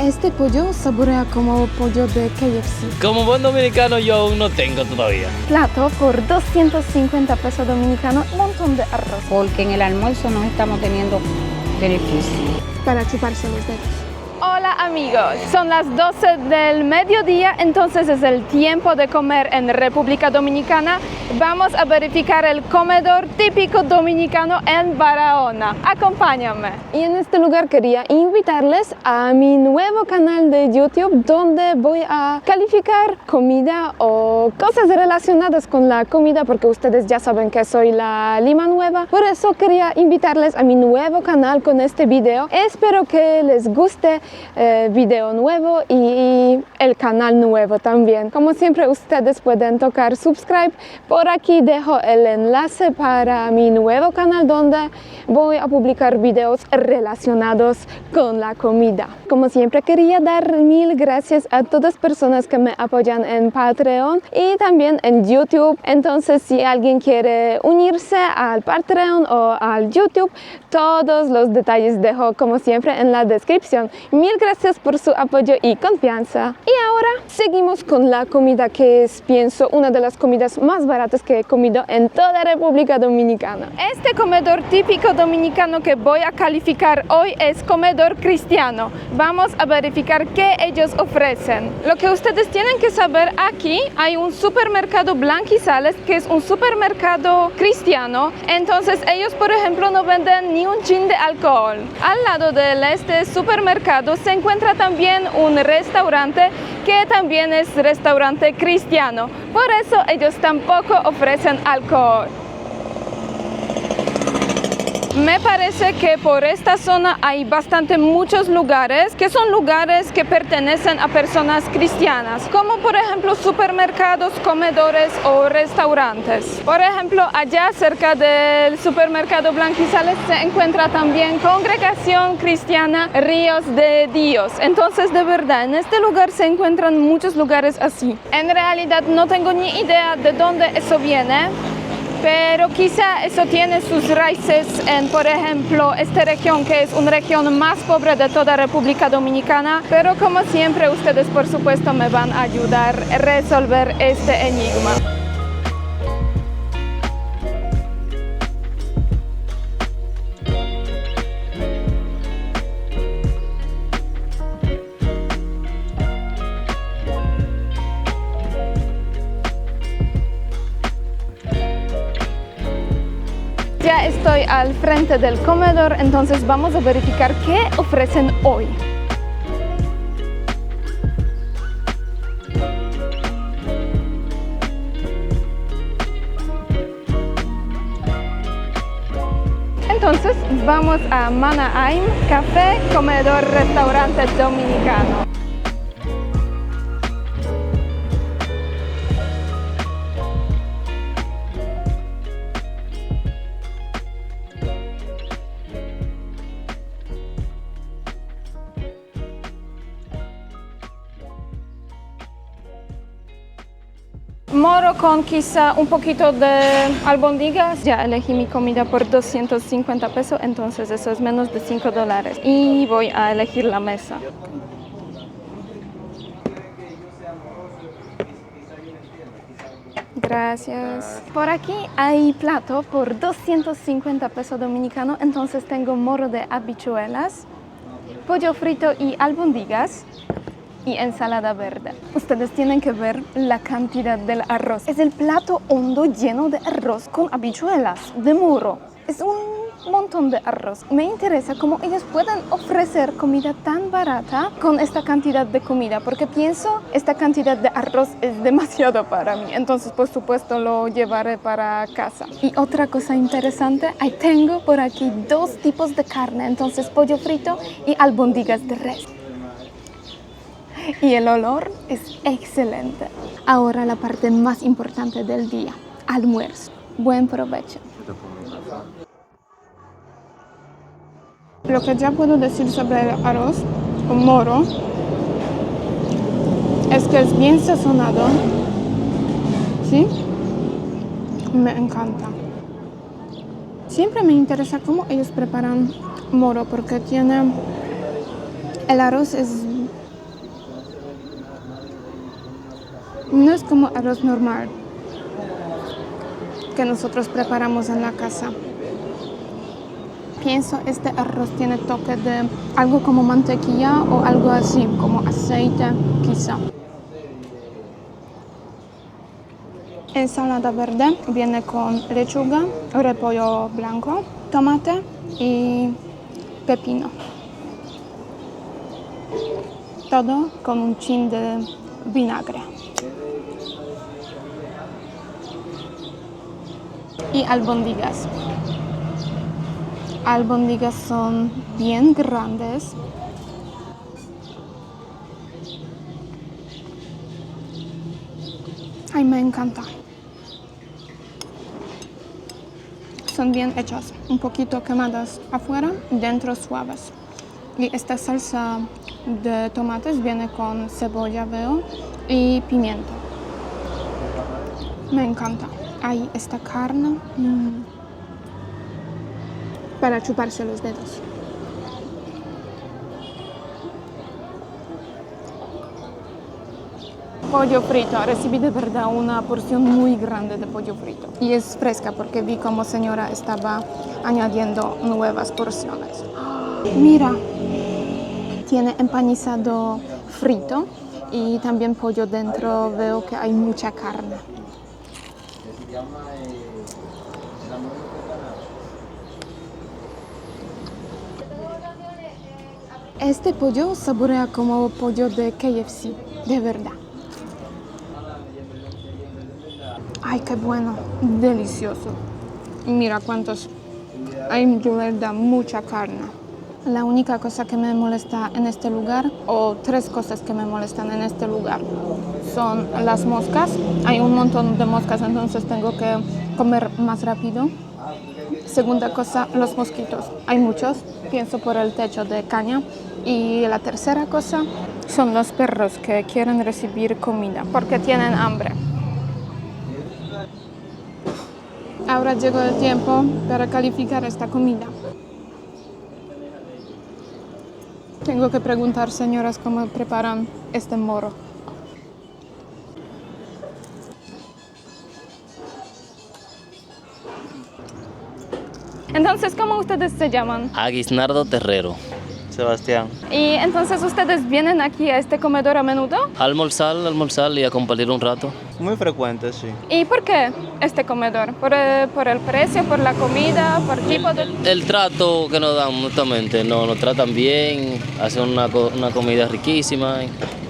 Este pollo saborea como pollo de KFC. Como buen dominicano yo aún no tengo todavía. Plato por 250 pesos dominicanos, un montón de arroz. Porque en el almuerzo no estamos teniendo beneficio. Para chuparse los dedos. Hola amigos, son las 12 del mediodía, entonces es el tiempo de comer en República Dominicana. Vamos a verificar el comedor típico dominicano en Barahona. Acompáñame. Y en este lugar quería invitarles a mi nuevo canal de YouTube donde voy a calificar comida o cosas relacionadas con la comida porque ustedes ya saben que soy la Lima Nueva. Por eso quería invitarles a mi nuevo canal con este video. Espero que les guste video nuevo y el canal nuevo también. Como siempre ustedes pueden tocar subscribe. Por aquí dejo el enlace para mi nuevo canal donde voy a publicar videos relacionados con la comida. Como siempre quería dar mil gracias a todas las personas que me apoyan en Patreon y también en YouTube. Entonces si alguien quiere unirse al Patreon o al YouTube, todos los detalles dejo como siempre en la descripción. Mil gracias por su apoyo y confianza. Y ahora seguimos con la comida que es, pienso, una de las comidas más baratas que he comido en toda República Dominicana. Este comedor típico dominicano que voy a calificar hoy es comedor cristiano. Vamos a verificar qué ellos ofrecen. Lo que ustedes tienen que saber, aquí hay un supermercado Blanquizales que es un supermercado cristiano. Entonces ellos, por ejemplo, no venden ni un chin de alcohol. Al lado de este supermercado se encuentra también un restaurante que también es restaurante cristiano. Por eso ellos tampoco ofrecen alcohol. Me parece que por esta zona hay muchos lugares que son lugares que pertenecen a personas cristianas, como por ejemplo supermercados, comedores o restaurantes. Por ejemplo, allá cerca del supermercado Blanquizales se encuentra también Congregación Cristiana Ríos de Dios. Entonces, de verdad, en este lugar se encuentran muchos lugares así. En realidad no tengo ni idea de dónde eso viene, pero quizá eso tiene sus raíces en, por ejemplo, esta región que es una región más pobre de toda República Dominicana. Pero como siempre, ustedes por supuesto me van a ayudar a resolver este enigma. Ya estoy al frente del comedor, entonces vamos a verificar qué ofrecen hoy. Entonces vamos a Manaheim, café, comedor, restaurante dominicano. Moro con quizá un poquito de albóndigas. Ya elegí mi comida por 250 pesos, entonces eso es menos de $5. Y voy a elegir la mesa. Gracias. Por aquí hay plato por 250 pesos dominicanos, entonces tengo moro de habichuelas, pollo frito y albóndigas y ensalada verde. Ustedes tienen que ver la cantidad del arroz. Es el plato hondo lleno de arroz con habichuelas de moro. Es un montón de arroz. Me interesa cómo ellos pueden ofrecer comida tan barata con esta cantidad de comida, porque pienso esta cantidad de arroz es demasiado para mí. Entonces, por supuesto, lo llevaré para casa. Y otra cosa interesante, tengo por aquí dos tipos de carne. Entonces, pollo frito y albóndigas de res. Y el olor es excelente. Ahora la parte más importante del día, almuerzo. Buen provecho. Lo que ya puedo decir sobre el arroz con moro es que es bien sazonado. ¿Sí? Me encanta. Siempre me interesa cómo ellos preparan moro porque el arroz es No es como arroz normal que nosotros preparamos en la casa. Pienso este arroz tiene toque de algo como mantequilla o algo así, como aceite quizá. Ensalada verde viene con lechuga, repollo blanco, tomate y pepino. Todo con un chin de vinagre. Y albóndigas. Albóndigas son bien grandes. Ay, me encanta. Son bien hechas, un poquito quemadas afuera, dentro suaves. Y esta salsa de tomates viene con cebolla, veo, y pimiento. Me encanta. Ahí esta carne para chuparse los dedos. Pollo frito, recibí de verdad una porción muy grande de pollo frito. Y es fresca porque vi como señora estaba añadiendo nuevas porciones. Mira, tiene empanizado frito y también pollo dentro. Veo que hay mucha carne. Este pollo saborea como pollo de KFC, de verdad. Ay, qué bueno, delicioso. Mira cuántos, hay de verdad mucha carne. La única cosa que me molesta en este lugar, o tres cosas que me molestan en este lugar, son las moscas. Hay un montón de moscas, entonces tengo que comer más rápido. Segunda cosa, los mosquitos. Hay muchos, pienso por el techo de caña. Y la tercera cosa son los perros que quieren recibir comida porque tienen hambre. Ahora llegó el tiempo para calificar esta comida. Tengo que preguntar, señoras, cómo preparan este moro. Entonces, ¿cómo ustedes se llaman? Aguisnardo Terrero. Sebastián. Y entonces, ¿ustedes vienen aquí a este comedor a menudo? Almorzar y a compartir un rato. Muy frecuente, sí. ¿Y por qué este comedor? ¿Por el precio, por la comida, por tipo de...? El trato que nos dan justamente, nos tratan bien, hacen una comida riquísima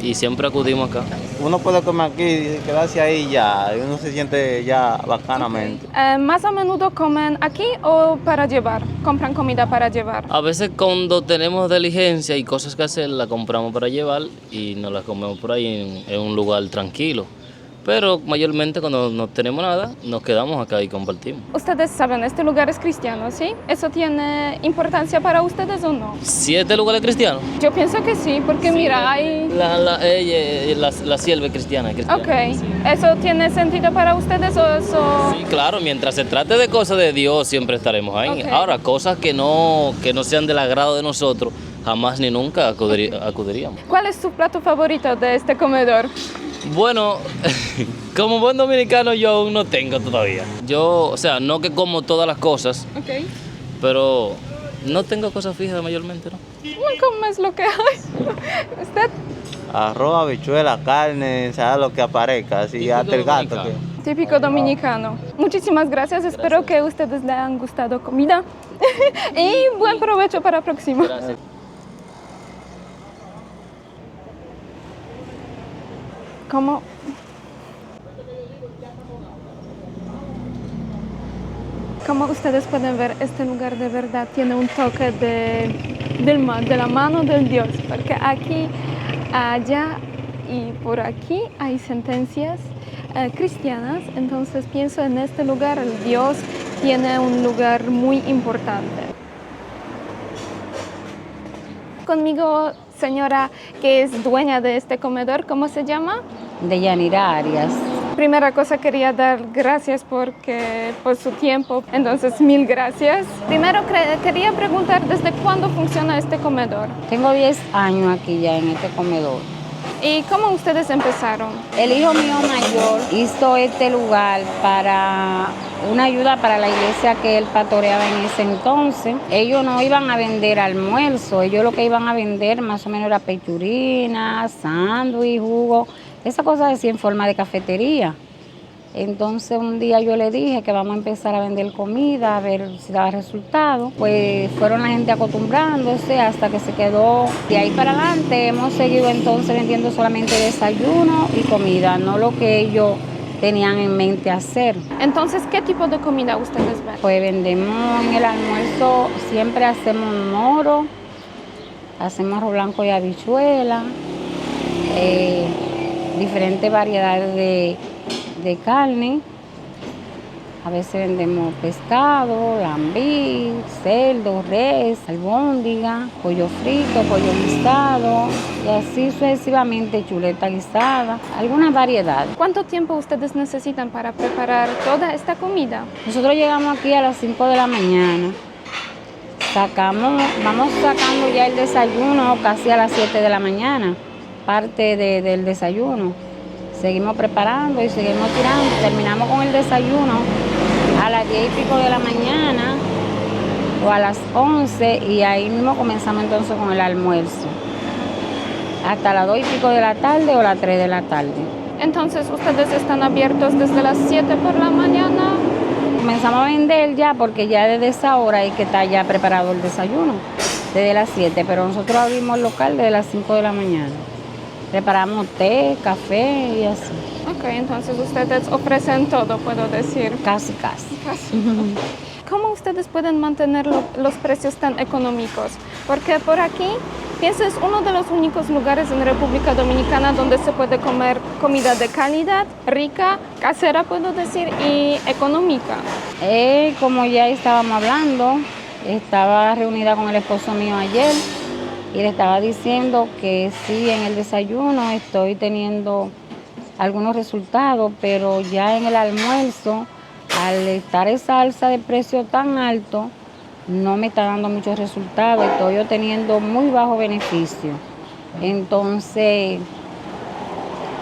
y siempre acudimos acá. Uno puede comer aquí, quedarse ahí ya, y uno se siente ya bacanamente. ¿Más a menudo comen aquí o para llevar? ¿Compran comida para llevar? A veces cuando tenemos diligencia y cosas que hacer, la compramos para llevar y nos las comemos por ahí en un lugar tranquilo. Pero mayormente cuando no tenemos nada, nos quedamos acá y compartimos. Ustedes saben, este lugar es cristiano, ¿sí? ¿Eso tiene importancia para ustedes o no? ¿Si este lugar es cristiano? Yo pienso que sí, porque Sí, mira, hay... La sierva es cristiana. Ok, ¿eso tiene sentido para ustedes o eso...? Sí, claro, mientras se trate de cosas de Dios, siempre estaremos ahí. Ok. Ahora, cosas que no sean del agrado de nosotros, jamás ni nunca acudiríamos. ¿Cuál es su plato favorito de este comedor? Bueno, como buen dominicano yo aún no tengo todavía. Yo, o sea, no que como todas las cosas, Ok. pero no tengo cosas fijas mayormente, ¿no? ¿Cómo es lo que hay? ¿Usted? Arroz, habichuela, carne, sea lo que aparezca, así Típico hasta el gato. dominicano. Típico dominicano. Muchísimas gracias. Espero que a ustedes les haya gustado comida y buen provecho para la próxima. Gracias. Como ustedes pueden ver, este lugar de verdad tiene un toque de la mano del Dios, porque aquí, allá y por aquí hay sentencias cristianas, entonces pienso en este lugar, el Dios tiene un lugar muy importante. Conmigo, señora que es dueña de este comedor, ¿cómo se llama? Deyanira Arias. Primera cosa quería dar gracias por su tiempo, entonces mil gracias. Primero quería preguntar desde cuándo funciona este comedor. Tengo 10 años aquí ya en este comedor. ¿Y cómo ustedes empezaron? El hijo mío mayor hizo este lugar para una ayuda para la iglesia que él pastoreaba en ese entonces. Ellos no iban a vender almuerzo, ellos lo que iban a vender más o menos era pechurina, sándwich, jugo, esas cosas así en forma de cafetería. Entonces un día yo le dije que vamos a empezar a vender comida, a ver si daba resultado. Pues fueron la gente acostumbrándose hasta que se quedó. De ahí para adelante hemos seguido entonces vendiendo solamente desayuno y comida, no lo que ellos tenían en mente hacer. Entonces, ¿qué tipo de comida ustedes ven? Pues vendemos en el almuerzo, siempre hacemos moro, hacemos arroz blanco y habichuela, diferentes variedades de carne. A veces vendemos pescado, lambí, cerdo, res, albóndiga, pollo frito, pollo guisado y así sucesivamente, chuleta guisada, alguna variedad. ¿Cuánto tiempo ustedes necesitan para preparar toda esta comida? Nosotros llegamos aquí a las 5 de la mañana, vamos sacando ya el desayuno casi a las 7 de la mañana, parte del desayuno. Seguimos preparando y seguimos tirando, terminamos con el desayuno a las 10 y pico de la mañana o a las 11 y ahí mismo comenzamos entonces con el almuerzo, hasta las 2 y pico de la tarde o las 3 de la tarde. Entonces, ¿ustedes están abiertos desde las 7 por la mañana? Comenzamos a vender ya porque ya desde esa hora hay que estar ya preparado el desayuno, desde las 7, pero nosotros abrimos el local desde las 5 de la mañana. Preparamos té, café y así. Ok, entonces ustedes ofrecen todo, puedo decir. Casi. ¿Cómo ustedes pueden mantener los precios tan económicos? Porque por aquí, pienso, es uno de los únicos lugares en República Dominicana donde se puede comer comida de calidad, rica, casera, puedo decir, y económica. Como ya estábamos hablando, estaba reunida con el esposo mío ayer y le estaba diciendo que sí, en el desayuno estoy teniendo algunos resultados, pero ya en el almuerzo, al estar esa alza de precio tan alto, no me está dando muchos resultados, estoy obteniendo muy bajo beneficio. Entonces,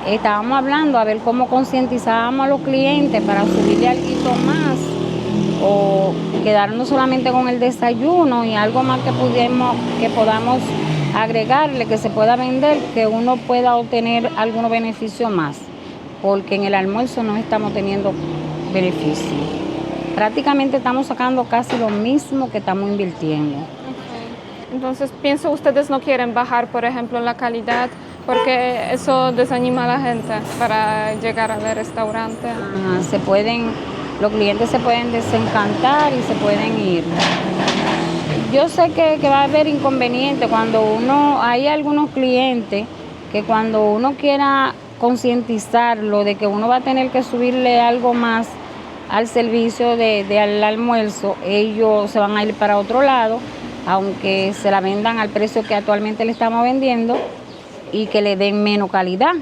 estábamos hablando a ver cómo concientizábamos a los clientes para subirle algo más o quedarnos solamente con el desayuno y algo más que podamos agregarle, que se pueda vender, que uno pueda obtener algunos beneficios más, porque en el almuerzo no estamos teniendo beneficio. Prácticamente estamos sacando casi lo mismo que estamos invirtiendo. Okay. Entonces, pienso, ustedes no quieren bajar, por ejemplo, la calidad, porque eso desanima a la gente para llegar al restaurante. Los clientes se pueden desencantar y se pueden ir. Yo sé que va a haber inconveniente cuando hay algunos clientes que cuando uno quiera concientizarlo de que uno va a tener que subirle algo más al servicio al almuerzo, ellos se van a ir para otro lado, aunque se la vendan al precio que actualmente le estamos vendiendo y que le den menos calidad.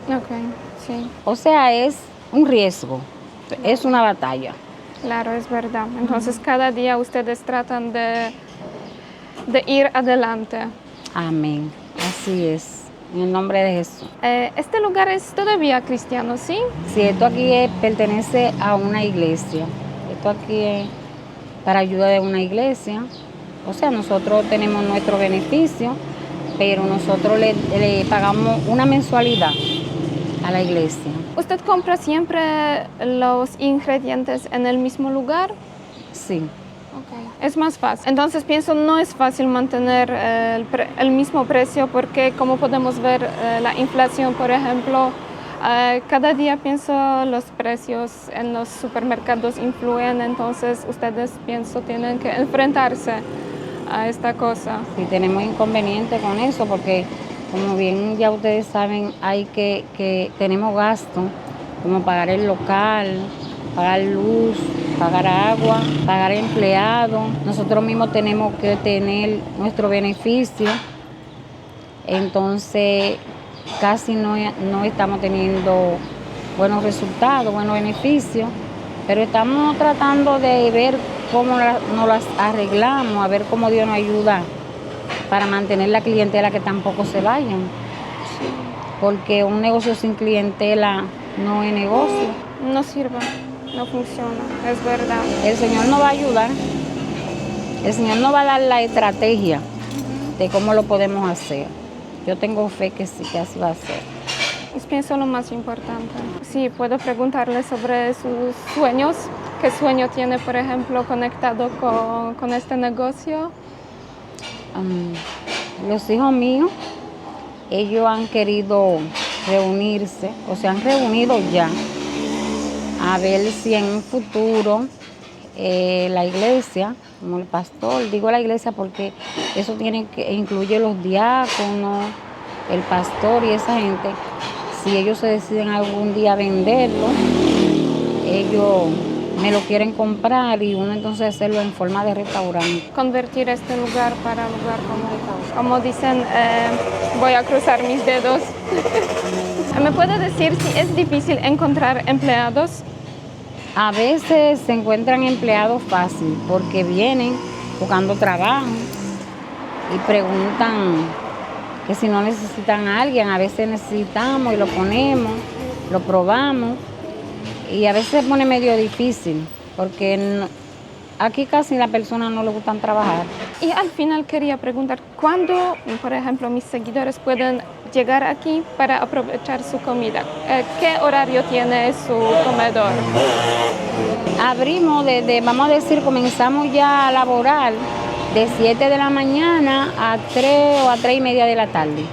Okay, sí. O sea, es un riesgo, es una batalla. Claro, es verdad. Entonces, cada día ustedes tratan de ir adelante. Amén, así es, en el nombre de Jesús. Este lugar es todavía cristiano, ¿sí? Sí, esto aquí pertenece a una iglesia. Esto aquí es para ayuda de una iglesia. O sea, nosotros tenemos nuestro beneficio, pero nosotros le pagamos una mensualidad a la iglesia. ¿Usted compra siempre los ingredientes en el mismo lugar? Sí. Okay. Es más fácil. Entonces pienso no es fácil mantener el mismo precio porque como podemos ver la inflación, por ejemplo, cada día pienso los precios en los supermercados influyen, entonces ustedes pienso tienen que enfrentarse a esta cosa. Sí, tenemos inconveniente con eso porque como bien ya ustedes saben, tenemos gastos como pagar el local, pagar luz, pagar agua, pagar empleados. Nosotros mismos tenemos que tener nuestro beneficio. Entonces, casi no estamos teniendo buenos resultados, buenos beneficios, pero estamos tratando de ver cómo nos las arreglamos, a ver cómo Dios nos ayuda para mantener la clientela que tampoco se vayan. porque un negocio sin clientela no es negocio. No sirve, no funciona, es verdad. El Señor nos va a ayudar, el Señor nos va a dar la estrategia de cómo lo podemos hacer. Yo tengo fe que sí, que así va a ser. Es pienso lo más importante. Sí, puedo preguntarle sobre sus sueños. ¿Qué sueño tiene, por ejemplo, conectado con este negocio? Los hijos míos, ellos han querido reunirse, o se han reunido ya, a ver si en un futuro la iglesia, como el pastor, digo la iglesia porque eso tiene que incluye los diáconos, el pastor y esa gente, si ellos se deciden algún día venderlo, ellos me lo quieren comprar y uno entonces hacerlo en forma de restaurante. Convertir este lugar para lugar como dicen, voy a cruzar mis dedos. ¿Me puede decir si es difícil encontrar empleados? A veces se encuentran empleados fácil porque vienen buscando trabajo y preguntan que si no necesitan a alguien, a veces necesitamos y lo ponemos, lo probamos y a veces se pone medio difícil porque aquí casi las personas no les gustan trabajar. Y al final quería preguntar, ¿cuándo, por ejemplo, mis seguidores pueden llegar aquí para aprovechar su comida? ¿Qué horario tiene su comedor? Abrimos vamos a decir, comenzamos ya a laborar de 7 de la mañana a 3 o a 3 y media de la tarde.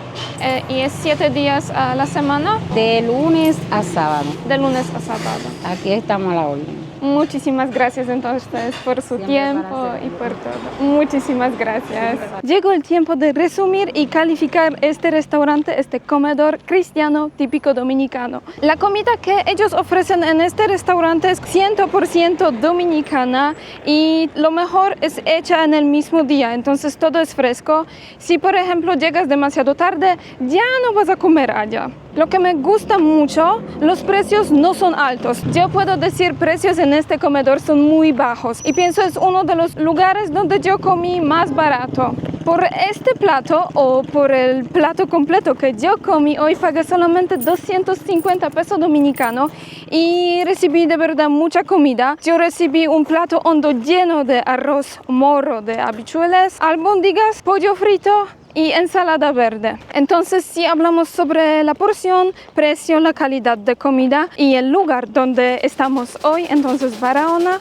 ¿Y es 7 días a la semana? De lunes a sábado. De lunes a sábado. Aquí estamos a la orden. Muchísimas gracias entonces por su tiempo y por todo. Muchísimas gracias. Llegó el tiempo de resumir y calificar este restaurante, este comedor cristiano típico dominicano. La comida que ellos ofrecen en este restaurante es 100% dominicana y lo mejor es hecha en el mismo día, entonces todo es fresco. Si por ejemplo llegas demasiado tarde, ya no vas a comer allá. Lo que me gusta mucho, los precios no son altos. Yo puedo decir precios en este comedor son muy bajos y pienso es uno de los lugares donde yo comí más barato. Por este plato o por el plato completo que yo comí hoy pagué solamente 250 pesos dominicanos y recibí de verdad mucha comida. Yo recibí un plato hondo lleno de arroz moro, de habichuelas, albóndigas, pollo frito y ensalada verde. Entonces, si hablamos sobre la porción, precio, la calidad de comida y el lugar donde estamos hoy, entonces Barahona,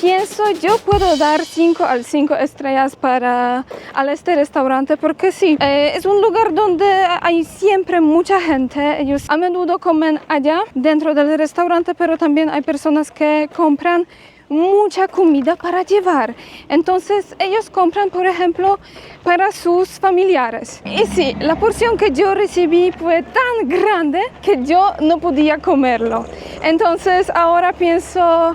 pienso yo puedo dar 5 a 5 estrellas a este restaurante porque sí, es un lugar donde hay siempre mucha gente. Ellos a menudo comen allá dentro del restaurante, pero también hay personas que compran mucha comida para llevar. Entonces ellos compran, por ejemplo, para sus familiares. Y sí, la porción que yo recibí fue tan grande que yo no podía comerlo. Entonces ahora pienso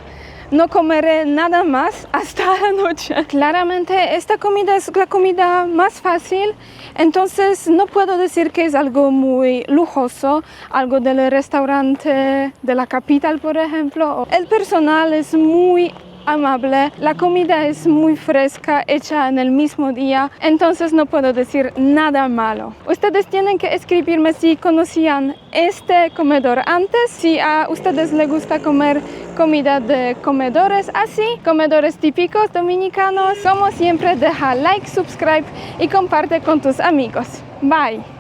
no comeré nada más hasta la noche. Claramente esta comida es la comida más fácil, entonces no puedo decir que es algo muy lujoso, algo del restaurante de la capital, por ejemplo. El personal es muy amable, la comida es muy fresca, hecha en el mismo día, entonces no puedo decir nada malo. Ustedes tienen que escribirme si conocían este comedor antes, si a ustedes les gusta comer comida de comedores así, comedores típicos dominicanos. Como siempre, deja like, subscribe y comparte con tus amigos. Bye.